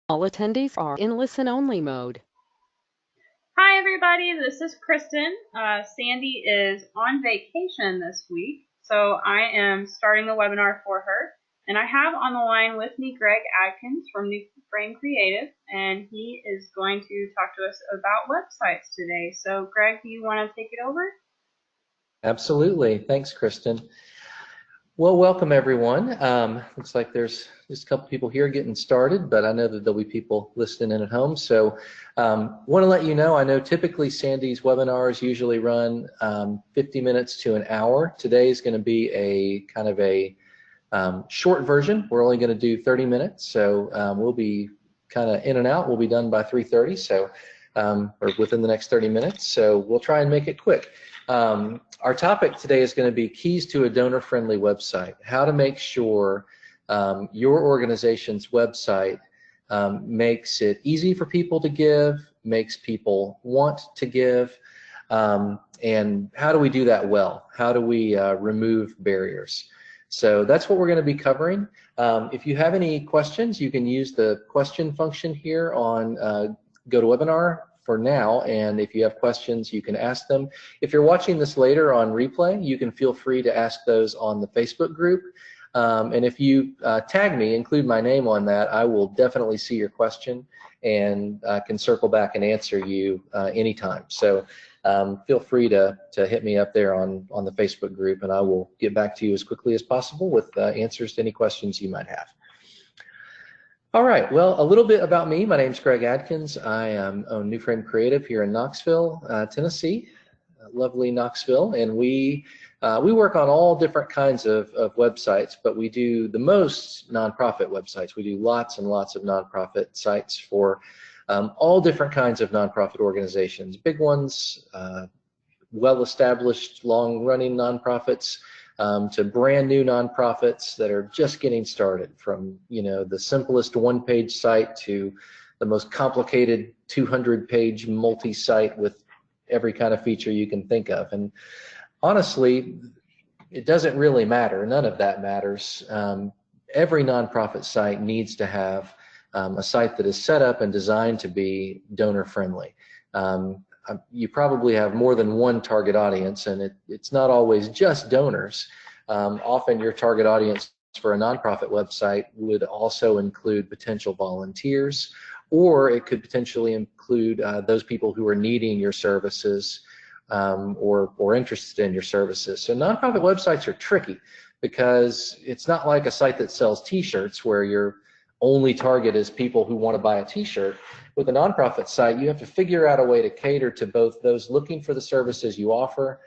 All attendees are in listen-only mode. Hi, everybody. This is Kristen. Sandy is on vacation this week, so I am starting the webinar for her. And I have on the line with me Greg Adkins from New Frame Creative, and he is going to talk to us about websites today. So, Greg, do you want to take it over? Absolutely. Thanks, Kristen. Well, welcome everyone. Looks like there's just a couple people here getting started, but I know that there'll be people listening in at home. So want to let you know, I know typically Sandy's webinars usually run 50 minutes to an hour. Today is going to be a kind of a short version. We're only going to do 30 minutes, so we'll be kind of in and out. We'll be done by 3:30, so or within the next 30 minutes. So we'll try and make it quick. Our topic today is going to be keys to a donor-friendly website. How to make sure your organization's website makes it easy for people to give, makes people want to give, and how do we do that well? How do we remove barriers? So that's what we're going to be covering. If you have any questions, you can use the question function here on GoToWebinar for now, and if you have questions, you can ask them. If you're watching this later on replay, you can feel free to ask those on the Facebook group. And if you tag me, include my name on that, I will definitely see your question and can circle back and answer you anytime. So feel free to hit me up there on the Facebook group, and I will get back to you as quickly as possible with answers to any questions you might have. All right, well, a little bit about me. My name's Greg Adkins. I own New Frame Creative here in Knoxville, Tennessee, lovely Knoxville, and we work on all different kinds of websites, but we do the most nonprofit websites. We do lots and lots of nonprofit sites for all different kinds of nonprofit organizations, big ones, well-established, long-running nonprofits, to brand new nonprofits that are just getting started, from the simplest one-page site to the most complicated 200-page multi-site with every kind of feature you can think of. And honestly, it doesn't really matter. None of that matters. Every nonprofit site needs to have a site that is set up and designed to be donor-friendly. You probably have more than one target audience, and it's not always just donors. Often your target audience for a nonprofit website would also include potential volunteers, or it could potentially include those people who are needing your services or interested in your services. So nonprofit websites are tricky because it's not like a site that sells t-shirts where your only target is people who want to buy a t-shirt. With a nonprofit site, you have to figure out a way to cater to both those looking for the services you offer,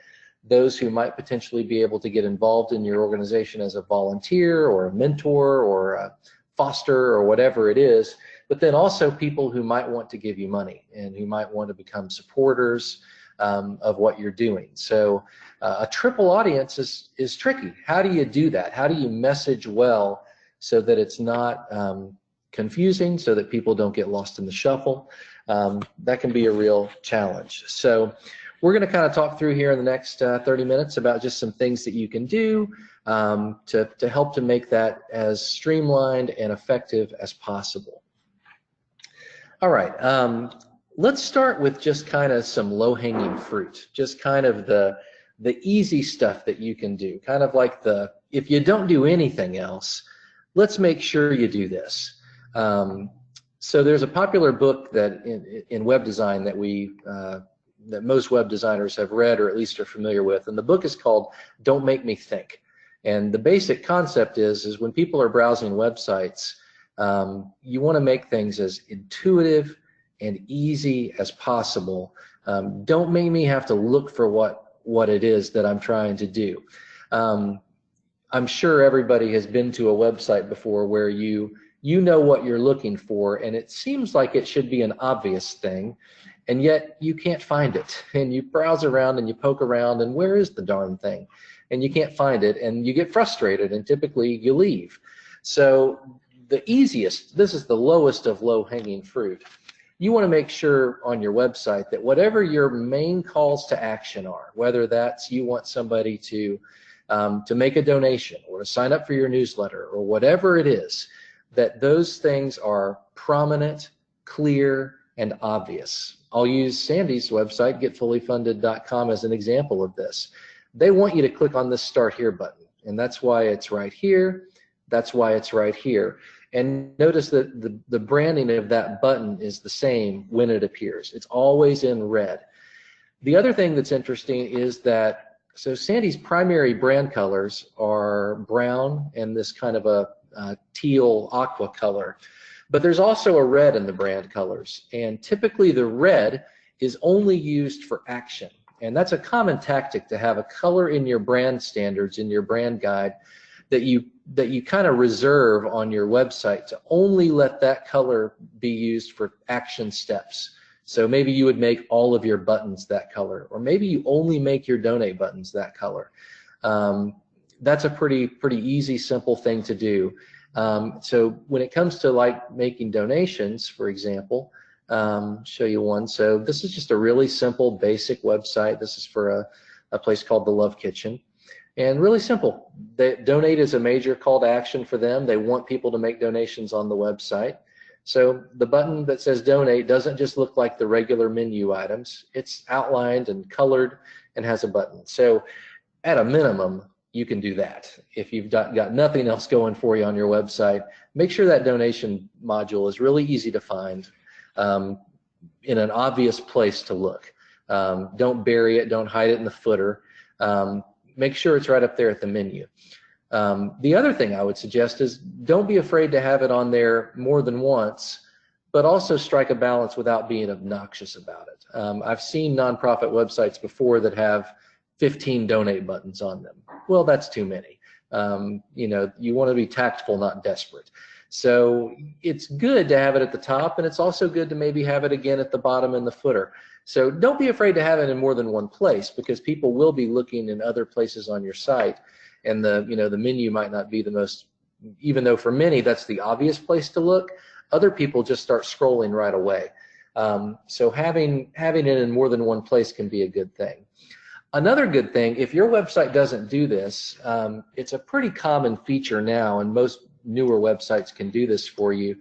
those who might potentially be able to get involved in your organization as a volunteer or a mentor or a foster or whatever it is, but then also people who might want to give you money and who might want to become supporters of what you're doing. So a triple audience is tricky. How do you do that? How do you message well so that it's not confusing, so that people don't get lost in the shuffle? That can be a real challenge. So we're going to kind of talk through here in the next 30 minutes about just some things that you can do to help to make that as streamlined and effective as possible. All right, let's start with just kind of some low-hanging fruit, just kind of the easy stuff that you can do, kind of like if you don't do anything else, let's make sure you do this. So there's a popular book that in web design that most web designers have read or at least are familiar with, and the book is called Don't Make Me Think. And the basic concept is when people are browsing websites, you want to make things as intuitive and easy as possible. Don't make me have to look for what it is that I'm trying to do. I'm sure everybody has been to a website before where you know what you're looking for, and it seems like it should be an obvious thing, and yet you can't find it. And you browse around and you poke around, and where is the darn thing? And you can't find it, and you get frustrated, and typically you leave. So the easiest, this is the lowest of low-hanging fruit. You want to make sure on your website that whatever your main calls to action are, whether that's you want somebody to make a donation or to sign up for your newsletter or whatever it is, that those things are prominent, clear, and obvious. I'll use Sandy's website, getfullyfunded.com, as an example of this. They want you to click on this Start Here button, and that's why it's right here. That's why it's right here. And notice that the branding of that button is the same when it appears. It's always in red. The other thing that's interesting is that, so Sandy's primary brand colors are brown and this kind of a teal aqua color. But there's also a red in the brand colors. And typically the red is only used for action. And that's a common tactic, to have a color in your brand standards, in your brand guide, that you kind of reserve on your website to only let that color be used for action steps. So maybe you would make all of your buttons that color, or maybe you only make your donate buttons that color. That's a pretty easy, simple thing to do. So when it comes to like making donations, for example, show you one. So this is just a really simple, basic website. This is for a place called the Love Kitchen. And really simple. Donate is a major call to action for them. They want people to make donations on the website. So the button that says donate doesn't just look like the regular menu items. It's outlined and colored and has a button. So at a minimum, you can do that. If you've got nothing else going for you on your website, make sure that donation module is really easy to find, in an obvious place to look. Don't bury it, don't hide it in the footer. Make sure it's right up there at the menu. The other thing I would suggest is don't be afraid to have it on there more than once, but also strike a balance without being obnoxious about it. I've seen nonprofit websites before that have 15 donate buttons on them. Well, that's too many. You know, you want to be tactful, not desperate. So it's good to have it at the top, and it's also good to maybe have it again at the bottom in the footer. So don't be afraid to have it in more than one place, because people will be looking in other places on your site, and the menu might not be the most, even though for many that's the obvious place to look, other people just start scrolling right away. So having it in more than one place can be a good thing. Another good thing, if your website doesn't do this, it's a pretty common feature now, and most newer websites can do this for you.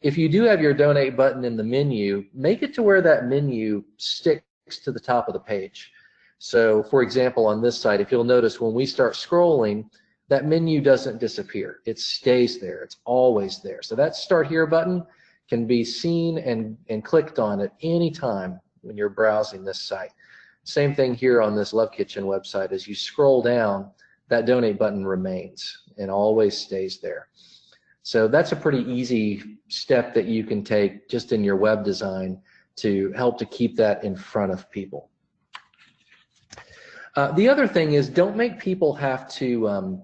If you do have your donate button in the menu, make it to where that menu sticks to the top of the page. So for example, on this site, if you'll notice, when we start scrolling, that menu doesn't disappear. It stays there. It's always there. So that Start Here button can be seen and clicked on at any time when you're browsing this site. Same thing here on this Love Kitchen website. As you scroll down, that donate button remains and always stays there. So that's a pretty easy step that you can take just in your web design to help to keep that in front of people. The other thing is, don't make people have to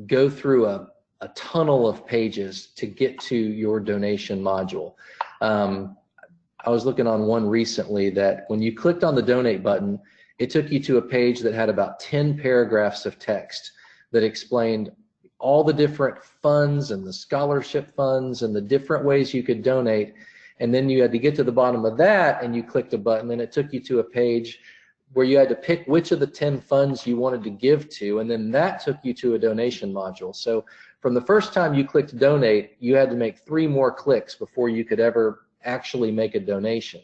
go through a tunnel of pages to get to your donation module. I was looking on one recently that when you clicked on the donate button, it took you to a page that had about 10 paragraphs of text that explained all the different funds and the scholarship funds and the different ways you could donate. And then you had to get to the bottom of that, and you clicked a button, and it took you to a page where you had to pick which of the 10 funds you wanted to give to, and then that took you to a donation module. So from the first time you clicked donate, you had to make 3 more clicks before you could ever actually make a donation.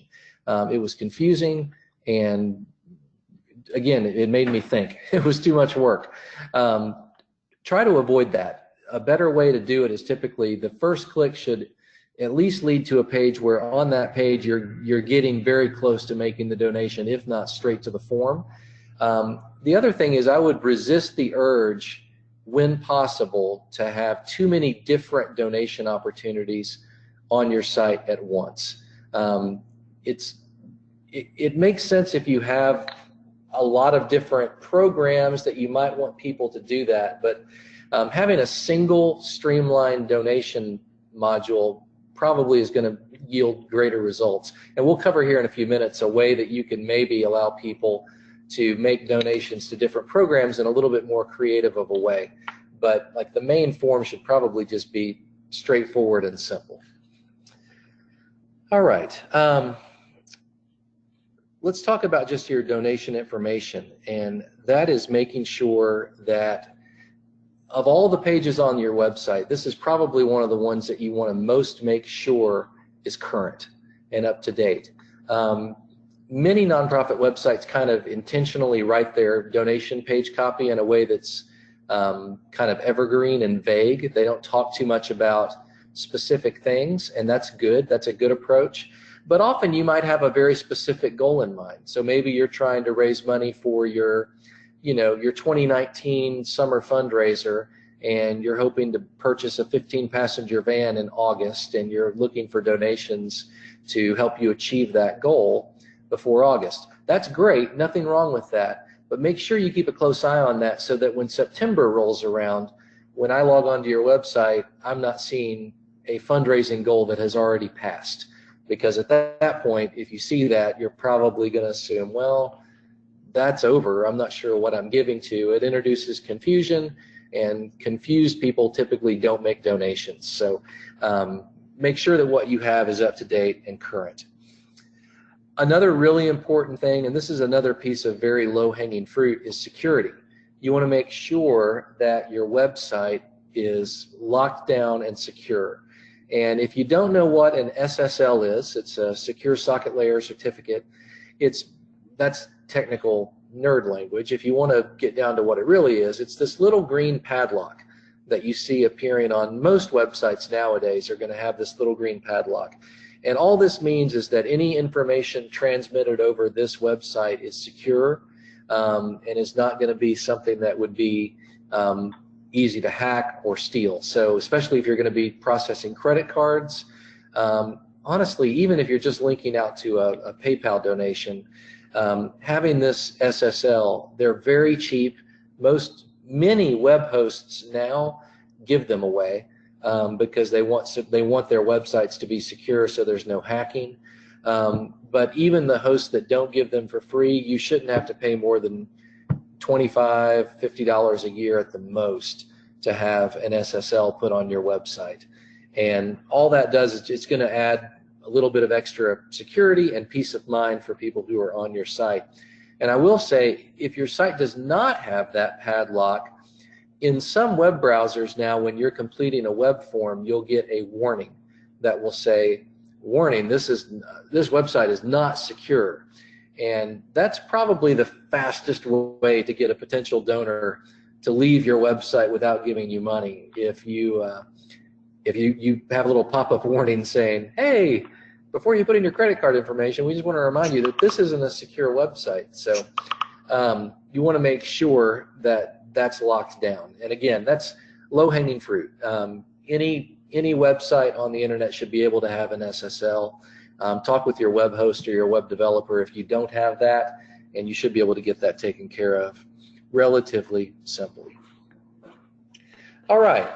It was confusing, and again, it made me think. It was too much work. Try to avoid that. A better way to do it is typically the first click should at least lead to a page where on that page you're getting very close to making the donation, if not straight to the form. The other thing is, I would resist the urge, when possible, to have too many different donation opportunities on your site at once. It makes sense if you have a lot of different programs that you might want people to do that, but having a single streamlined donation module probably is going to yield greater results. And we'll cover here in a few minutes a way that you can maybe allow people to make donations to different programs in a little bit more creative of a way. But like, the main form should probably just be straightforward and simple. All right. Let's talk about just your donation information, and that is making sure that of all the pages on your website, this is probably one of the ones that you want to most make sure is current and up to date. Many nonprofit websites kind of intentionally write their donation page copy in a way that's kind of evergreen and vague. They don't talk too much about specific things, and that's good. That's a good approach. But often you might have a very specific goal in mind. So maybe you're trying to raise money for your 2019 summer fundraiser, and you're hoping to purchase a 15-passenger van in August, and you're looking for donations to help you achieve that goal before August. That's great, nothing wrong with that, but make sure you keep a close eye on that so that when September rolls around, when I log onto your website, I'm not seeing a fundraising goal that has already passed. Because at that point, if you see that, you're probably going to assume, well, that's over. I'm not sure what I'm giving to. It introduces confusion, and confused people typically don't make donations. So make sure that what you have is up to date and current. Another really important thing, and this is another piece of very low-hanging fruit, is security. You want to make sure that your website is locked down and secure. And if you don't know what an SSL is, it's a Secure Socket Layer Certificate. That's technical nerd language. If you want to get down to what it really is, it's this little green padlock that you see appearing on most websites nowadays are going to have this little green padlock. And all this means is that any information transmitted over this website is secure and is not going to be something that would be easy to hack or steal. So especially if you're going to be processing credit cards, honestly, even if you're just linking out to a PayPal donation, having this SSL, they're very cheap. Many web hosts now give them away because they want their websites to be secure so there's no hacking. But even the hosts that don't give them for free, you shouldn't have to pay more than $25, $50 a year at the most to have an SSL put on your website. And all that does is it's going to add a little bit of extra security and peace of mind for people who are on your site. And I will say, if your site does not have that padlock, in some web browsers now, when you're completing a web form, you'll get a warning that will say, warning, this website is not secure. And that's probably the fastest way to get a potential donor to leave your website without giving you money. If you have a little pop-up warning saying, hey, before you put in your credit card information, we just want to remind you that this isn't a secure website. So you want to make sure that that's locked down. And again, that's low-hanging fruit. Any website on the internet should be able to have an SSL. Talk with your web host or your web developer if you don't have that, and you should be able to get that taken care of relatively simply. All right,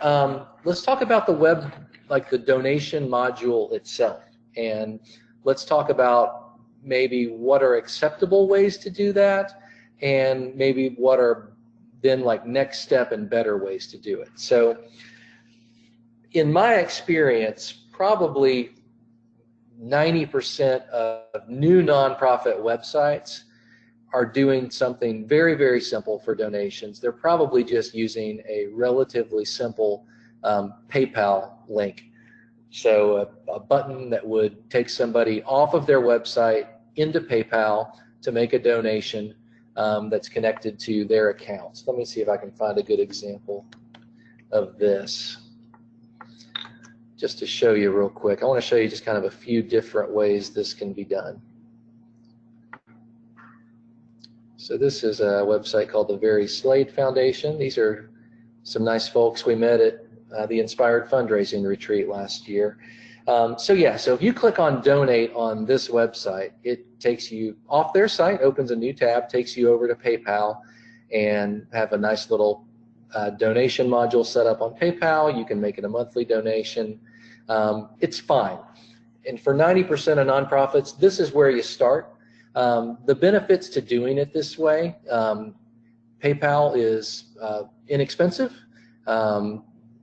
let's talk about the web, like the donation module itself, and let's talk about maybe what are acceptable ways to do that, and maybe what are then like next step and better ways to do it. So in my experience, probably 90% of new nonprofit websites are doing something very, very simple for donations. They're probably just using a relatively simple PayPal link. So a button that would take somebody off of their website into PayPal to make a donation that's connected to their accounts. Let me see if I can find a good example of this. Just to show you real quick, I want to show you just kind of a few different ways this can be done. So this is a website called the Very Slade Foundation. These are some nice folks we met at the Inspired Fundraising Retreat last year. So if you click on Donate on this website, it takes you off their site, opens a new tab, takes you over to PayPal, and have a nice little donation module set up on PayPal. You can make it a monthly donation. It's fine. And for 90% of nonprofits, this is where you start. The benefits to doing it this way, PayPal is inexpensive.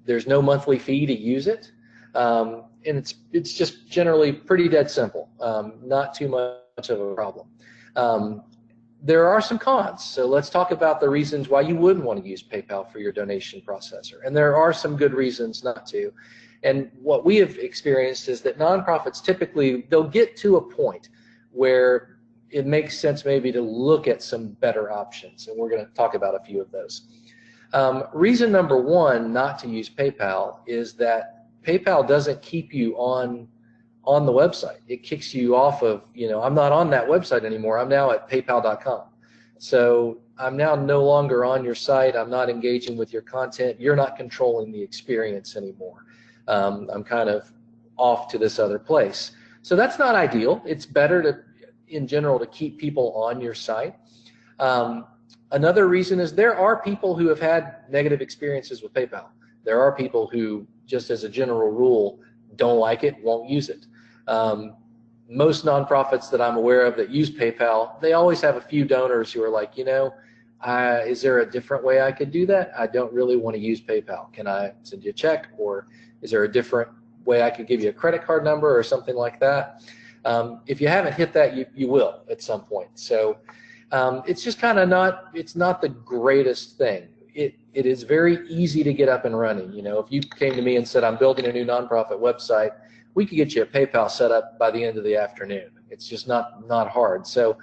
There's no monthly fee to use it. And it's just generally pretty dead simple, not too much of a problem. there are some cons. So let's talk about the reasons why you wouldn't want to use PayPal for your donation processor. And there are some good reasons not to. And what we have experienced is that nonprofits typically, they'll get to a point where it makes sense maybe to look at some better options. And we're going to talk about a few of those. Reason number one not to use PayPal is that PayPal doesn't keep you on the website. It kicks you off of, I'm not on that website anymore. I'm now at paypal.com. So I'm now no longer on your site. I'm not engaging with your content. You're not controlling the experience anymore. I'm kind of off to this other place. So that's not ideal. It's better in general to keep people on your site. Another reason is there are people who have had negative experiences with PayPal. There are people who, just as a general rule, don't like it, won't use it. Most nonprofits that I'm aware of that use PayPal, they always have a few donors who are like, is there a different way I could do that? I don't really want to use PayPal. Can I send you a check? Or is there a different way I could give you a credit card number or something like that? If you haven't hit that, you will at some point. So it's just kind of it's not the greatest thing. It is very easy to get up and running. If you came to me and said, I'm building a new nonprofit website, we could get you a PayPal set up by the end of the afternoon. It's just not hard. So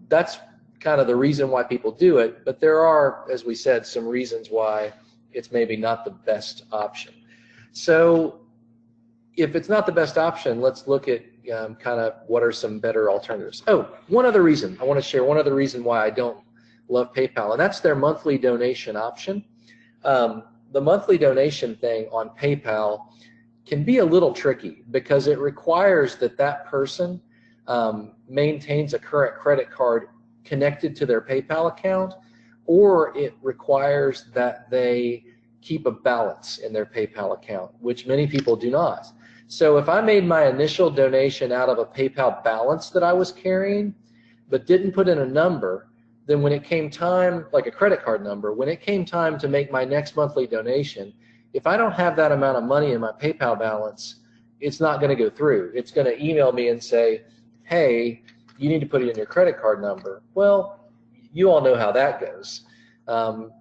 that's kind of the reason why people do it. But there are, as we said, some reasons why it's maybe not the best option. So if it's not the best option, let's look at kind of what are some better alternatives. Oh, one other reason. I want to share one other reason why I don't love PayPal, and that's their monthly donation option. The monthly donation thing on PayPal can be a little tricky because it requires that person maintains a current credit card connected to their PayPal account, or it requires that they keep a balance in their PayPal account, which many people do not. So if I made my initial donation out of a PayPal balance that I was carrying, but didn't put in a number, then when it came time, like a credit card number, when it came time to make my next monthly donation, if I don't have that amount of money in my PayPal balance, it's not going to go through. It's going to email me and say, hey, you need to put it in your credit card number. Well, you all know how that goes.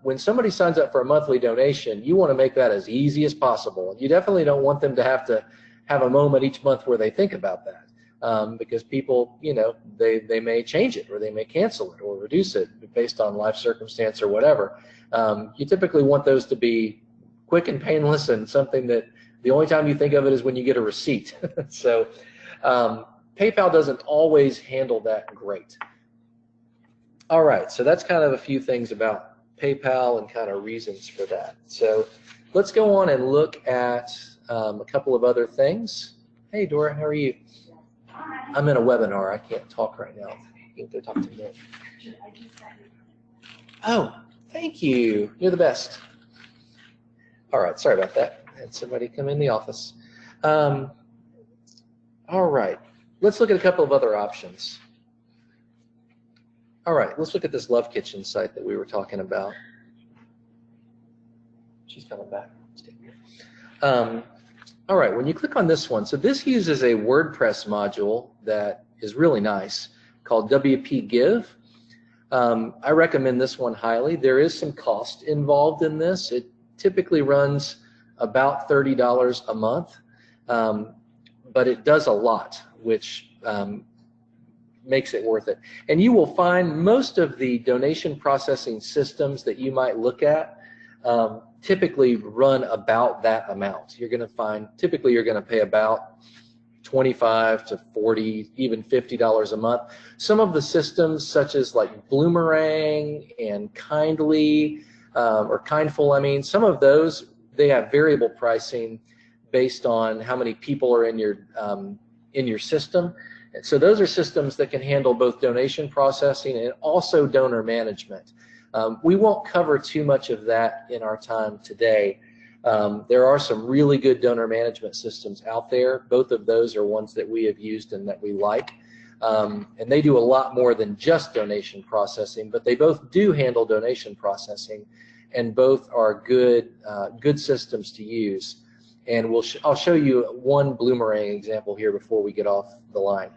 When somebody signs up for a monthly donation, you want to make that as easy as possible. You definitely don't want them to have a moment each month where they think about that, because people, they may change it, or they may cancel it or reduce it based on life circumstance or whatever. You typically want those to be quick and painless, and something that the only time you think of it is when you get a receipt. So PayPal doesn't always handle that great. All right, so that's kind of a few things about PayPal and kind of reasons for that. So let's go on and look at a couple of other things. Hey, Dora, how are you? I'm in a webinar. I can't talk right now. You can go talk to me. Oh, thank you. You're the best. All right, sorry about that. I had somebody come in the office. All right, let's look at a couple of other options. All right, let's look at this Love Kitchen site that we were talking about. She's coming back. Stay here. All right, when you click on this one, so this uses a WordPress module that is really nice called WP Give. I recommend this one highly. There is some cost involved in this. It typically runs about $30 a month, but it does a lot, which makes it worth it. And you will find most of the donation processing systems that you might look at typically run about that amount. You're going to find, typically you're going to pay about $25 to $40, even $50 a month. Some of the systems, such as like Bloomerang and Kindly, or Kindful, I mean, some of those, they have variable pricing based on how many people are in your system. So those are systems that can handle both donation processing and also donor management. We won't cover too much of that in our time today. There are some really good donor management systems out there. Both of those are ones that we have used and that we like. And they do a lot more than just donation processing, but they both do handle donation processing, and both are good systems to use. And I'll show you one Bloomerang example here before we get off the line.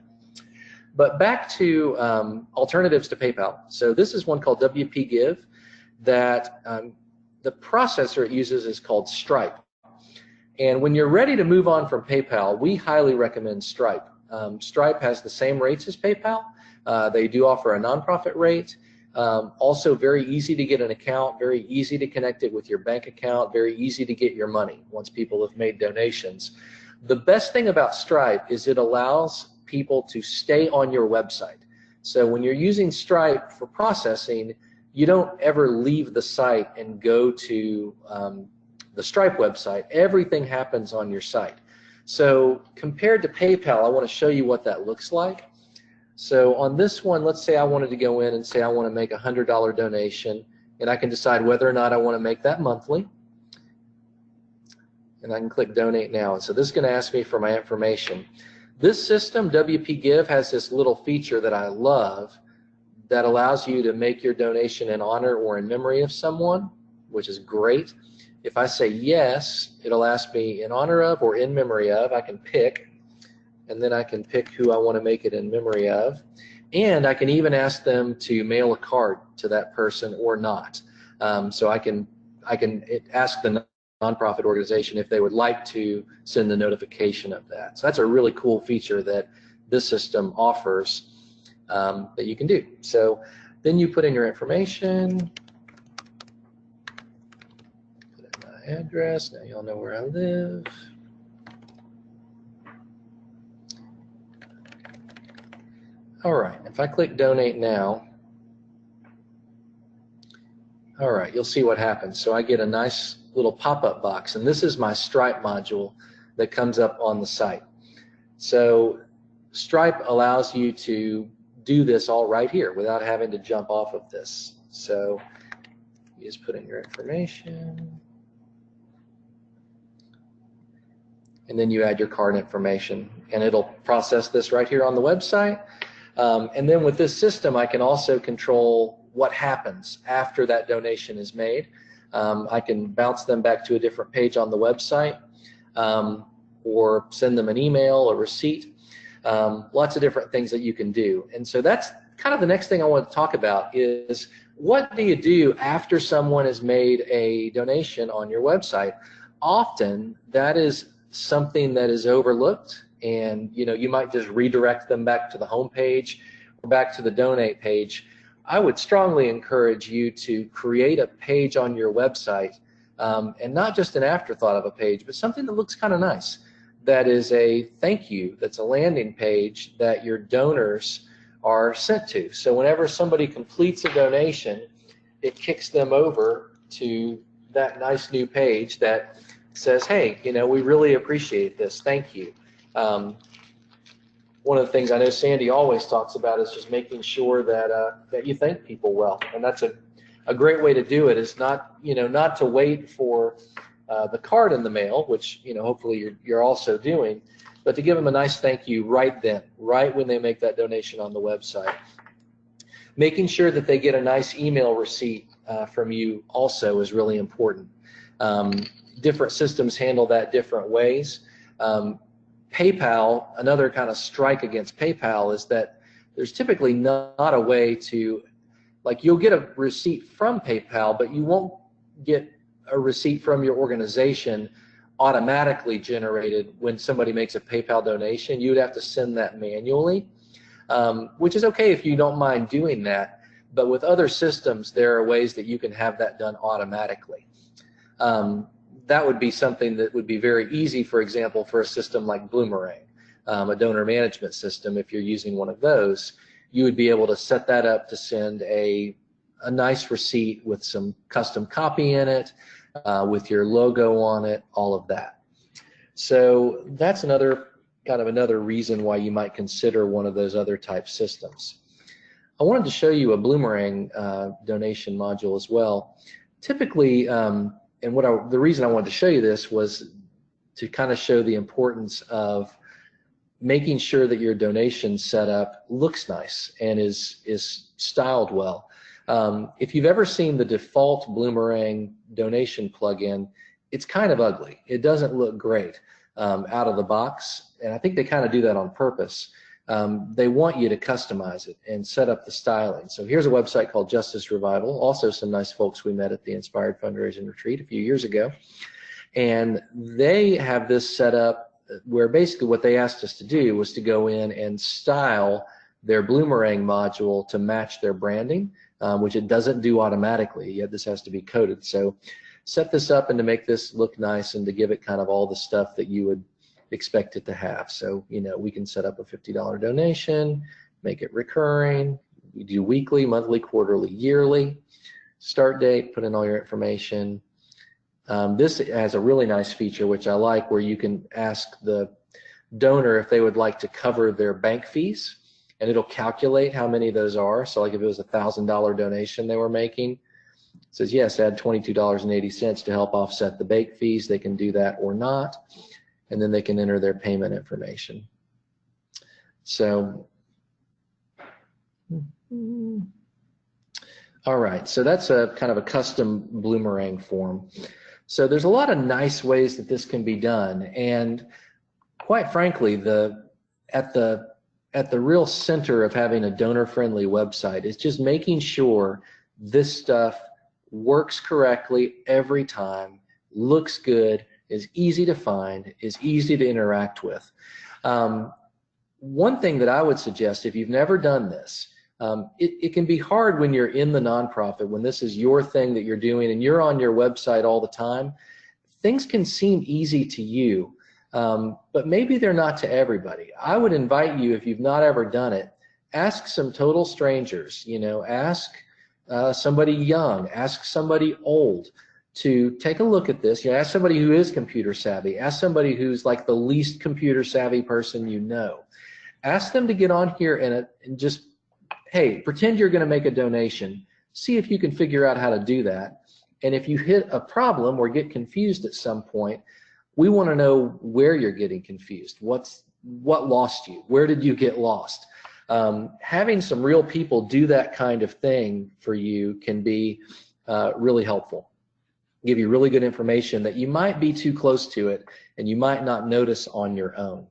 But back to alternatives to PayPal. So this is one called WP Give that the processor it uses is called Stripe. And when you're ready to move on from PayPal, we highly recommend Stripe. Stripe has the same rates as PayPal. They do offer a nonprofit rate. Also very easy to get an account, very easy to connect it with your bank account, very easy to get your money once people have made donations. The best thing about Stripe is it allows people to stay on your website. So when you're using Stripe for processing, you don't ever leave the site and go to the Stripe website. Everything happens on your site. So compared to PayPal, I want to show you what that looks like. So on this one, let's say I wanted to go in and say I want to make a $100 donation, and I can decide whether or not I want to make that monthly. And I can click Donate Now. And so this is going to ask me for my information. This system, WP Give, has this little feature that I love that allows you to make your donation in honor or in memory of someone, which is great. If I say yes, it'll ask me in honor of or in memory of. I can pick, and then I can pick who I want to make it in memory of. And I can even ask them to mail a card to that person or not. So I can ask the nonprofit organization if they would like to send the notification of that. So that's a really cool feature that this system offers that you can do. So then you put in your information, put in my address, now y'all know where I live. All right, if I click Donate Now, all right, you'll see what happens. So I get a nice little pop-up box, and this is my Stripe module that comes up on the site. So Stripe allows you to do this all right here without having to jump off of this. So you just put in your information, and then you add your card information, and it'll process this right here on the website. And then with this system, I can also control what happens after that donation is made. I can bounce them back to a different page on the website, or send them an email, a receipt, lots of different things that you can do. And so that's kind of the next thing I want to talk about is what do you do after someone has made a donation on your website? Often that is something that is overlooked, and you might just redirect them back to the home page or back to the donate page. I would strongly encourage you to create a page on your website, and not just an afterthought of a page, but something that looks kind of nice. That is a thank you, that's a landing page that your donors are sent to. So whenever somebody completes a donation, it kicks them over to that nice new page that says, hey, we really appreciate this, thank you. One of the things I know Sandy always talks about is just making sure that you thank people well, and that's a great way to do it. Is not not to wait for the card in the mail, which hopefully you're also doing, but to give them a nice thank you right then, right when they make that donation on the website. Making sure that they get a nice email receipt from you also is really important. Different systems handle that different ways. PayPal, another kind of strike against PayPal is that there's typically not a way to, like, you'll get a receipt from PayPal, but you won't get a receipt from your organization automatically generated when somebody makes a PayPal donation. You would have to send that manually, which is okay if you don't mind doing that, but with other systems there are ways that you can have that done automatically. That would be something that would be very easy, for example, for a system like Bloomerang, a donor management system. If you're using one of those, you would be able to set that up to send a nice receipt with some custom copy in it, with your logo on it, all of that. So that's another reason why you might consider one of those other type systems. I wanted to show you a Bloomerang donation module as well. Typically, and the reason I wanted to show you this was to kind of show the importance of making sure that your donation setup looks nice and is styled well. If you've ever seen the default Bloomerang donation plugin, it's kind of ugly. It doesn't look great out of the box, and I think they kind of do that on purpose. they want you to customize it and set up the styling. So here's a website called Justice Revival, also some nice folks we met at the Inspired Fundraising Retreat a few years ago. And they have this set up where basically what they asked us to do was to go in and style their Bloomerang module to match their branding, which it doesn't do automatically. Yet this has to be coded. So set this up and to make this look nice and to give it kind of all the stuff that you would expect it to have. So, you know, we can set up a $50 donation, make it recurring. We do weekly, monthly, quarterly, yearly. Start date, put in all your information. This has a really nice feature, which I like, where you can ask the donor if they would like to cover their bank fees, and it'll calculate how many of those are. So like if it was a $1,000 donation they were making, it says, yes, add $22.80 to help offset the bank fees. They can do that or not, and then they can enter their payment information. So, all right, so that's a kind of a custom Bloomerang form. So there's a lot of nice ways that this can be done, and quite frankly, at the real center of having a donor-friendly website is just making sure this stuff works correctly every time, looks good, is easy to find, is easy to interact with. One thing that I would suggest, if you've never done this, it can be hard when you're in the nonprofit, when this is your thing that you're doing and you're on your website all the time. Things can seem easy to you, but maybe they're not to everybody. I would invite you, if you've not ever done it, ask some total strangers, you know, ask somebody young, ask somebody old to take a look at this. You know, ask somebody who is computer savvy, ask somebody who's like the least computer savvy person you know. Ask them to get on here and just, hey, pretend you're going to make a donation. See if you can figure out how to do that. And if you hit a problem or get confused at some point, we want to know where you're getting confused. What lost you? Where did you get lost? Having some real people do that kind of thing for you can be really helpful. Give you really good information that you might be too close to it and you might not notice on your own.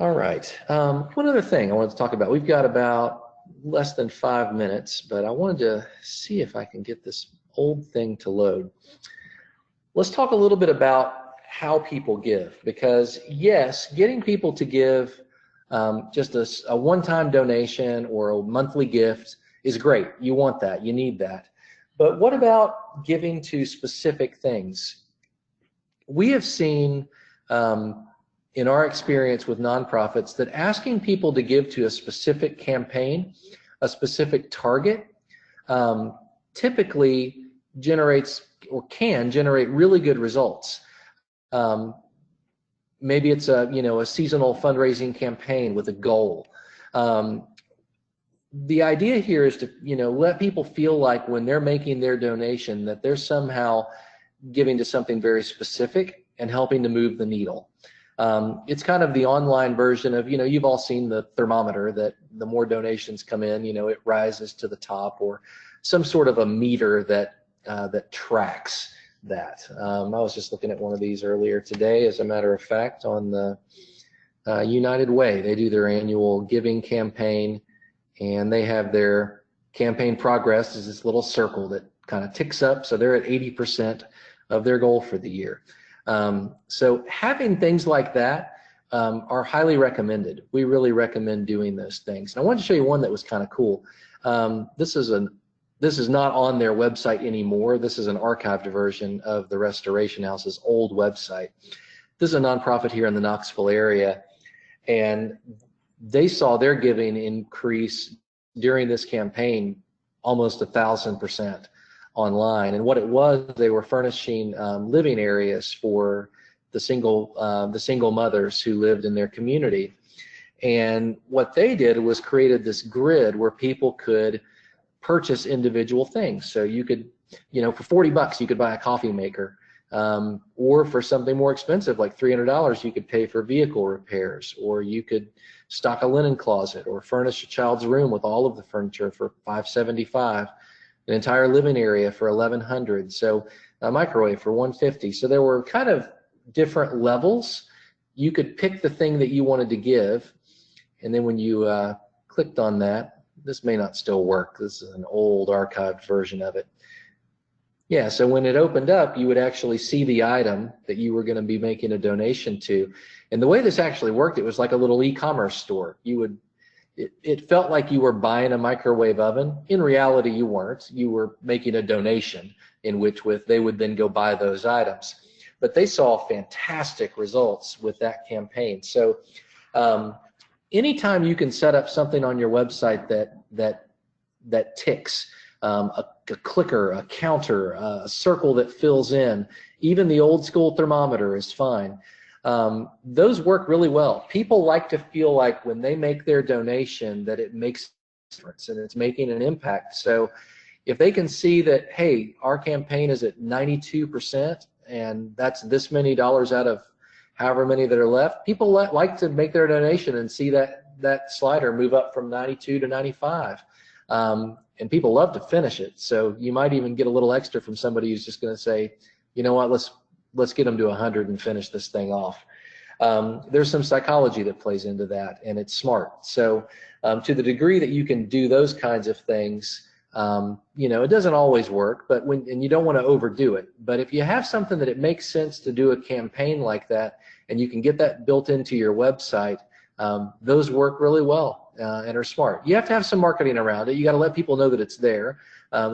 All right, one other thing I wanted to talk about. We've got about less than 5 minutes, but I wanted to see if I can get this old thing to load. Let's talk a little bit about how people give, because yes, getting people to give just a one-time donation or a monthly gift is great. You want that, you need that. But what about giving to specific things? We have seen in our experience with nonprofits that asking people to give to a specific campaign, a specific target, typically generates or can generate really good results. Maybe it's a seasonal fundraising campaign with a goal. The idea here is to let people feel like when they're making their donation that they're somehow giving to something very specific and helping to move the needle. It's kind of the online version of, you've all seen the thermometer that the more donations come in, it rises to the top, or some sort of a meter that tracks that. I was just looking at one of these earlier today, as a matter of fact, on the United Way. They do their annual giving campaign, and they have their campaign progress as this little circle that kind of ticks up. So they're at 80% of their goal for the year. So having things like that are highly recommended. We really recommend doing those things. And I wanted to show you one that was kind of cool. This is not on their website anymore. This is an archived version of the Restoration House's old website. This is a nonprofit here in the Knoxville area, and they saw their giving increase during this campaign almost 1,000% online. And what it was, they were furnishing living areas for the single mothers who lived in their community. And what they did was created this grid where people could purchase individual things. So you could, for $40 you could buy a coffee maker, or for something more expensive like $300 you could pay for vehicle repairs, or you could stock a linen closet or furnish a child's room with all of the furniture for $575, an entire living area for $1,100, so a microwave for $150. So there were kind of different levels. You could pick the thing that you wanted to give, And then when you clicked on that, this may not still work. This is an old archived version of it. Yeah, so when it opened up, you would actually see the item that you were going to be making a donation to. And the way this actually worked, it was like a little e-commerce store. It felt like you were buying a microwave oven. In reality, you weren't. You were making a donation in which they would then go buy those items. But they saw fantastic results with that campaign. So anytime you can set up something on your website that ticks, a clicker, a counter, a circle that fills in, even the old school thermometer is fine. Those work really well. People like to feel like when they make their donation that it makes a difference and it's making an impact. So if they can see that, hey, our campaign is at 92% and that's this many dollars out of however many that are left, people like to make their donation and see that slider move up from 92 to 95. And people love to finish it. So you might even get a little extra from somebody who's just going to say, you know what, let's get them to 100 and finish this thing off. There's some psychology that plays into that, and it's smart. So to the degree that you can do those kinds of things, it doesn't always work, and you don't want to overdo it. But if you have something that it makes sense to do a campaign like that, and you can get that built into your website, those work really well and are smart. You have to have some marketing around it. You got to let people know that it's there.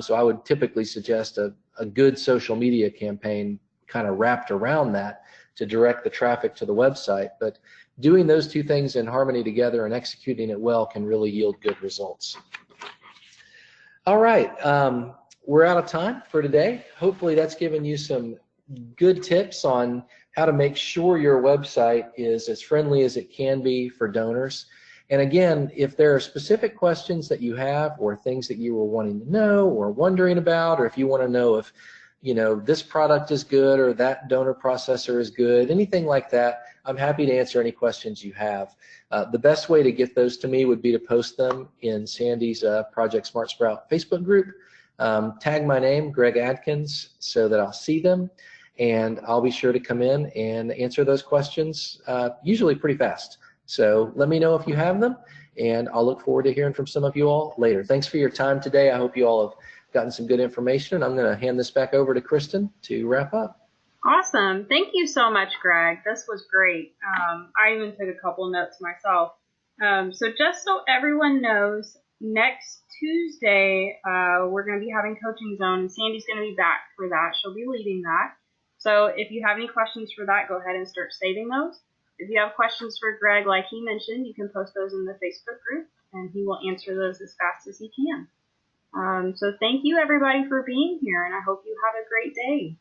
So I would typically suggest a good social media campaign kind of wrapped around that to direct the traffic to the website. But doing those two things in harmony together and executing it well can really yield good results. All right, we're out of time for today. Hopefully that's given you some good tips on how to make sure your website is as friendly as it can be for donors. And again, if there are specific questions that you have or things that you were wanting to know or wondering about, or if you want to know if this product is good or that donor processor is good, anything like that, I'm happy to answer any questions you have. The best way to get those to me would be to post them in Sandy's Project SmartSprout Facebook group. Tag my name, Greg Adkins, so that I'll see them, and I'll be sure to come in and answer those questions, usually pretty fast. So let me know if you have them, and I'll look forward to hearing from some of you all later. Thanks for your time today. I hope you all have gotten some good information, and I'm going to hand this back over to Kristen to wrap up. Awesome. Thank you so much, Greg. This was great. I even took a couple notes myself. So just so everyone knows, next Tuesday, we're going to be having Coaching Zone, and Sandy's going to be back for that. She'll be leading that. So if you have any questions for that, go ahead and start saving those. If you have questions for Greg, like he mentioned, you can post those in the Facebook group, and he will answer those as fast as he can. So thank you, everybody, for being here, and I hope you have a great day.